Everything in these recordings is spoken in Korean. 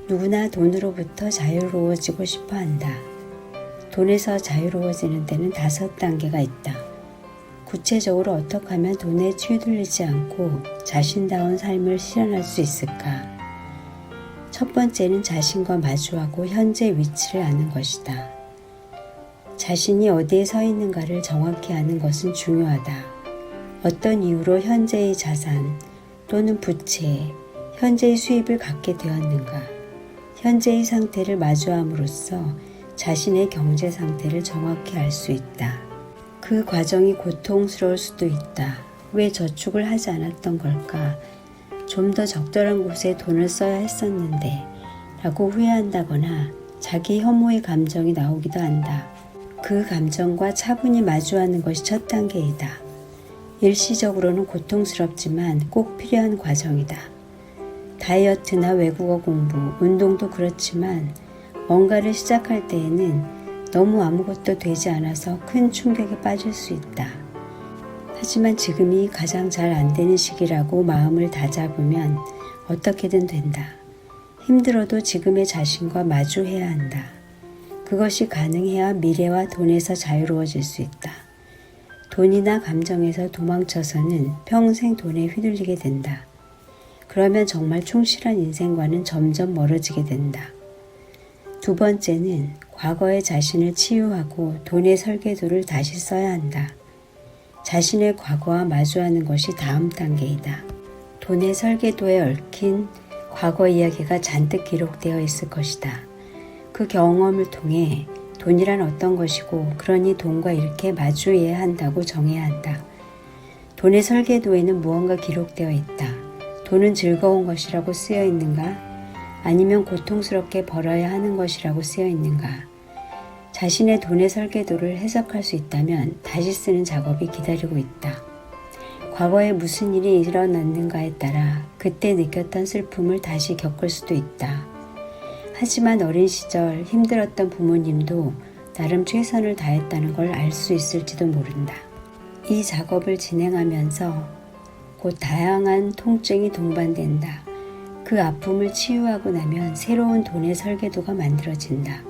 누구나 돈으로부터 자유로워지고 싶어 한다. 돈에서 자유로워지는 데는 5단계가 있다. 구체적으로 어떻게 하면 돈에 치우들리지 않고 자신다운 삶을 실현할 수 있을까? 첫 번째는 자신과 마주하고 현재 위치를 아는 것이다. 자신이 어디에 서 있는가를 정확히 아는 것은 중요하다. 어떤 이유로 현재의 자산 또는 부채, 현재의 수입을 갖게 되었는가? 현재의 상태를 마주함으로써 자신의 경제 상태를 정확히 알 수 있다. 그 과정이 고통스러울 수도 있다. 왜 저축을 하지 않았던 걸까? 좀 더 적절한 곳에 돈을 써야 했었는데 라고 후회한다거나 자기 혐오의 감정이 나오기도 한다. 그 감정과 차분히 마주하는 것이 첫 단계이다. 일시적으로는 고통스럽지만 꼭 필요한 과정이다. 다이어트나 외국어 공부, 운동도 그렇지만 뭔가를 시작할 때에는 너무 아무것도 되지 않아서 큰 충격에 빠질 수 있다. 하지만 지금이 가장 잘 안 되는 시기라고 마음을 다잡으면 어떻게든 된다. 힘들어도 지금의 자신과 마주해야 한다. 그것이 가능해야 미래와 돈에서 자유로워질 수 있다. 돈이나 감정에서 도망쳐서는 평생 돈에 휘둘리게 된다. 그러면 정말 충실한 인생과는 점점 멀어지게 된다. 두 번째는 과거의 자신을 치유하고 돈의 설계도를 다시 써야 한다. 자신의 과거와 마주하는 것이 다음 단계이다. 돈의 설계도에 얽힌 과거 이야기가 잔뜩 기록되어 있을 것이다. 그 경험을 통해 돈이란 어떤 것이고 그러니 돈과 이렇게 마주해야 한다고 정해야 한다. 돈의 설계도에는 무언가 기록되어 있다. 돈은 즐거운 것이라고 쓰여 있는가? 아니면 고통스럽게 벌어야 하는 것이라고 쓰여 있는가? 자신의 돈의 설계도를 해석할 수 있다면 다시 쓰는 작업이 기다리고 있다. 과거에 무슨 일이 일어났는가에 따라 그때 느꼈던 슬픔을 다시 겪을 수도 있다. 하지만 어린 시절 힘들었던 부모님도 나름 최선을 다했다는 걸 알 수 있을지도 모른다. 이 작업을 진행하면서 곧 다양한 통증이 동반된다. 그 아픔을 치유하고 나면 새로운 돈의 설계도가 만들어진다.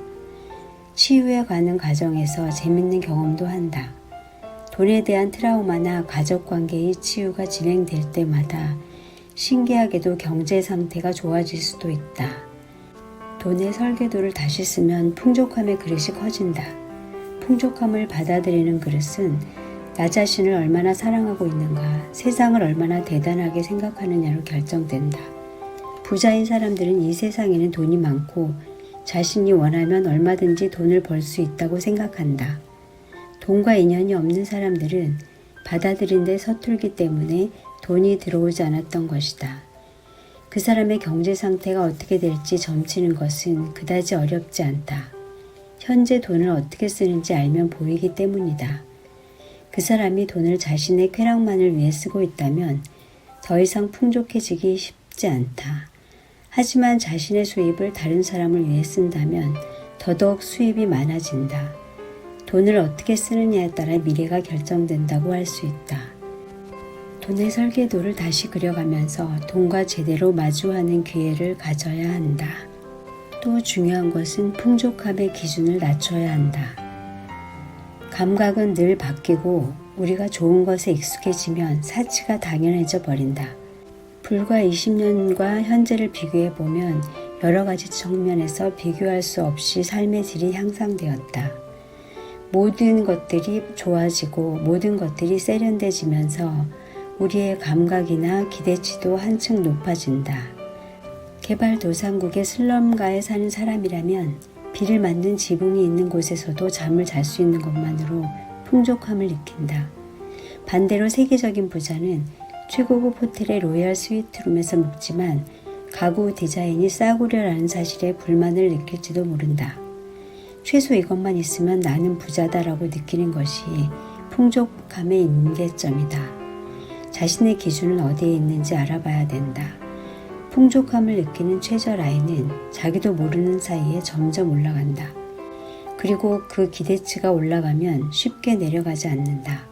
치유해 가는 과정에서 재밌는 경험도 한다. 돈에 대한 트라우마나 가족관계의 치유가 진행될 때마다 신기하게도 경제 상태가 좋아질 수도 있다. 돈의 설계도를 다시 쓰면 풍족함의 그릇이 커진다. 풍족함을 받아들이는 그릇은 나 자신을 얼마나 사랑하고 있는가, 세상을 얼마나 대단하게 생각하느냐로 결정된다. 부자인 사람들은 이 세상에는 돈이 많고 자신이 원하면 얼마든지 돈을 벌 수 있다고 생각한다. 돈과 인연이 없는 사람들은 받아들인 데 서툴기 때문에 돈이 들어오지 않았던 것이다. 그 사람의 경제 상태가 어떻게 될지 점치는 것은 그다지 어렵지 않다. 현재 돈을 어떻게 쓰는지 알면 보이기 때문이다. 그 사람이 돈을 자신의 쾌락만을 위해 쓰고 있다면 더 이상 풍족해지기 쉽지 않다. 하지만 자신의 수입을 다른 사람을 위해 쓴다면 더더욱 수입이 많아진다. 돈을 어떻게 쓰느냐에 따라 미래가 결정된다고 할 수 있다. 돈의 설계도를 다시 그려가면서 돈과 제대로 마주하는 기회를 가져야 한다. 또 중요한 것은 풍족함의 기준을 낮춰야 한다. 감각은 늘 바뀌고 우리가 좋은 것에 익숙해지면 사치가 당연해져 버린다. 불과 20년과 현재를 비교해보면 여러 가지 측면에서 비교할 수 없이 삶의 질이 향상되었다. 모든 것들이 좋아지고 모든 것들이 세련돼지면서 우리의 감각이나 기대치도 한층 높아진다. 개발도상국의 슬럼가에 사는 사람이라면 비를 맞는 지붕이 있는 곳에서도 잠을 잘 수 있는 것만으로 풍족함을 느낀다. 반대로 세계적인 부자는 최고급 호텔의 로얄 스위트룸에서 묵지만 가구 디자인이 싸구려라는 사실에 불만을 느낄지도 모른다. 최소 이것만 있으면 나는 부자다라고 느끼는 것이 풍족함의 임계점이다. 자신의 기준은 어디에 있는지 알아봐야 된다. 풍족함을 느끼는 최저 라인은 자기도 모르는 사이에 점점 올라간다. 그리고 그 기대치가 올라가면 쉽게 내려가지 않는다.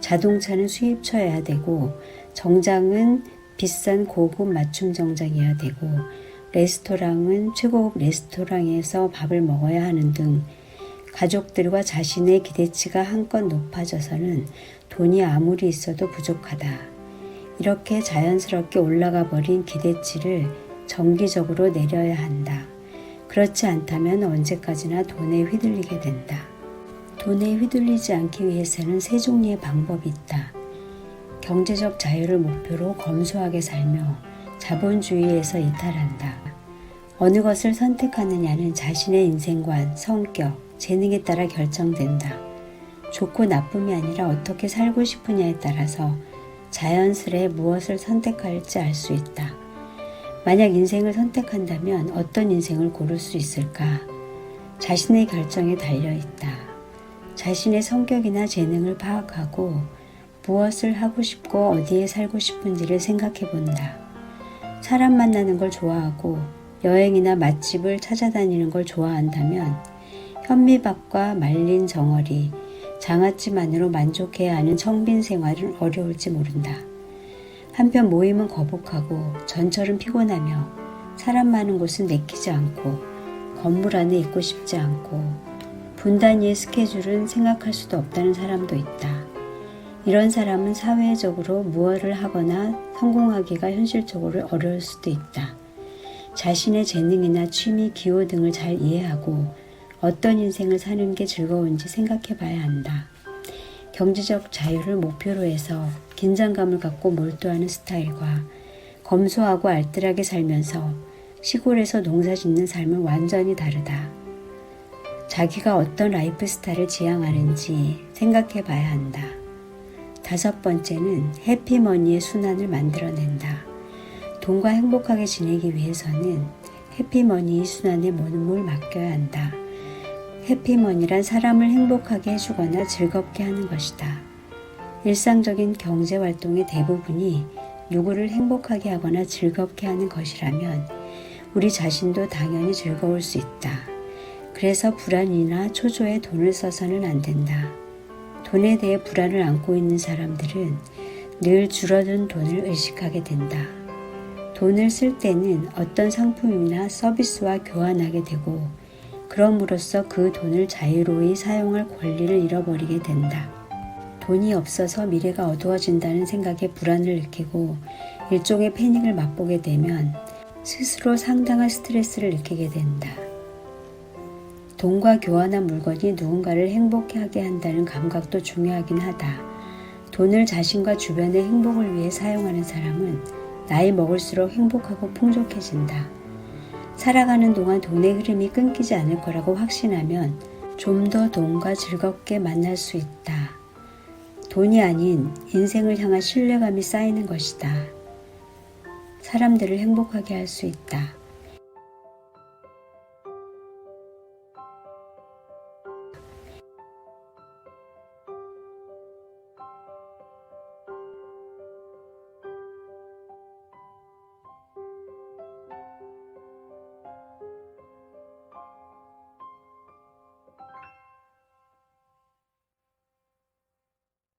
자동차는 수입차여야 되고 정장은 비싼 고급 맞춤 정장이어야 되고 레스토랑은 최고급 레스토랑에서 밥을 먹어야 하는 등 가족들과 자신의 기대치가 한껏 높아져서는 돈이 아무리 있어도 부족하다. 이렇게 자연스럽게 올라가 버린 기대치를 정기적으로 내려야 한다. 그렇지 않다면 언제까지나 돈에 휘둘리게 된다. 돈에 휘둘리지 않기 위해서는 세 종류의 방법이 있다. 경제적 자유를 목표로 검소하게 살며 자본주의에서 이탈한다. 어느 것을 선택하느냐는 자신의 인생관, 성격, 재능에 따라 결정된다. 좋고 나쁨이 아니라 어떻게 살고 싶으냐에 따라서 자연스레 무엇을 선택할지 알 수 있다. 만약 인생을 선택한다면 어떤 인생을 고를 수 있을까? 자신의 결정에 달려있다. 자신의 성격이나 재능을 파악하고 무엇을 하고 싶고 어디에 살고 싶은지를 생각해 본다. 사람 만나는 걸 좋아하고 여행이나 맛집을 찾아다니는 걸 좋아한다면 현미밥과 말린 정어리, 장아찌만으로 만족해야 하는 청빈 생활은 어려울지 모른다. 한편 모임은 거북하고 전철은 피곤하며 사람 많은 곳은 내키지 않고 건물 안에 있고 싶지 않고 분 단위의 스케줄은 생각할 수도 없다는 사람도 있다. 이런 사람은 사회적으로 무엇을 하거나 성공하기가 현실적으로 어려울 수도 있다. 자신의 재능이나 취미, 기호 등을 잘 이해하고 어떤 인생을 사는 게 즐거운지 생각해 봐야 한다. 경제적 자유를 목표로 해서 긴장감을 갖고 몰두하는 스타일과 검소하고 알뜰하게 살면서 시골에서 농사 짓는 삶은 완전히 다르다. 자기가 어떤 라이프 스타일을 지향하는지 생각해 봐야 한다. 5번째는 해피머니의 순환을 만들어낸다. 돈과 행복하게 지내기 위해서는 해피머니의 순환에 몸을 맡겨야 한다. 해피머니란 사람을 행복하게 해주거나 즐겁게 하는 것이다. 일상적인 경제활동의 대부분이 누구를 행복하게 하거나 즐겁게 하는 것이라면 우리 자신도 당연히 즐거울 수 있다. 그래서 불안이나 초조에 돈을 써서는 안 된다. 돈에 대해 불안을 안고 있는 사람들은 늘 줄어든 돈을 의식하게 된다. 돈을 쓸 때는 어떤 상품이나 서비스와 교환하게 되고 그럼으로써 그 돈을 자유로이 사용할 권리를 잃어버리게 된다. 돈이 없어서 미래가 어두워진다는 생각에 불안을 느끼고 일종의 패닉을 맛보게 되면 스스로 상당한 스트레스를 느끼게 된다. 돈과 교환한 물건이 누군가를 행복하게 한다는 감각도 중요하긴 하다. 돈을 자신과 주변의 행복을 위해 사용하는 사람은 나이 먹을수록 행복하고 풍족해진다. 살아가는 동안 돈의 흐름이 끊기지 않을 거라고 확신하면 좀 더 돈과 즐겁게 만날 수 있다. 돈이 아닌 인생을 향한 신뢰감이 쌓이는 것이다. 사람들을 행복하게 할 수 있다.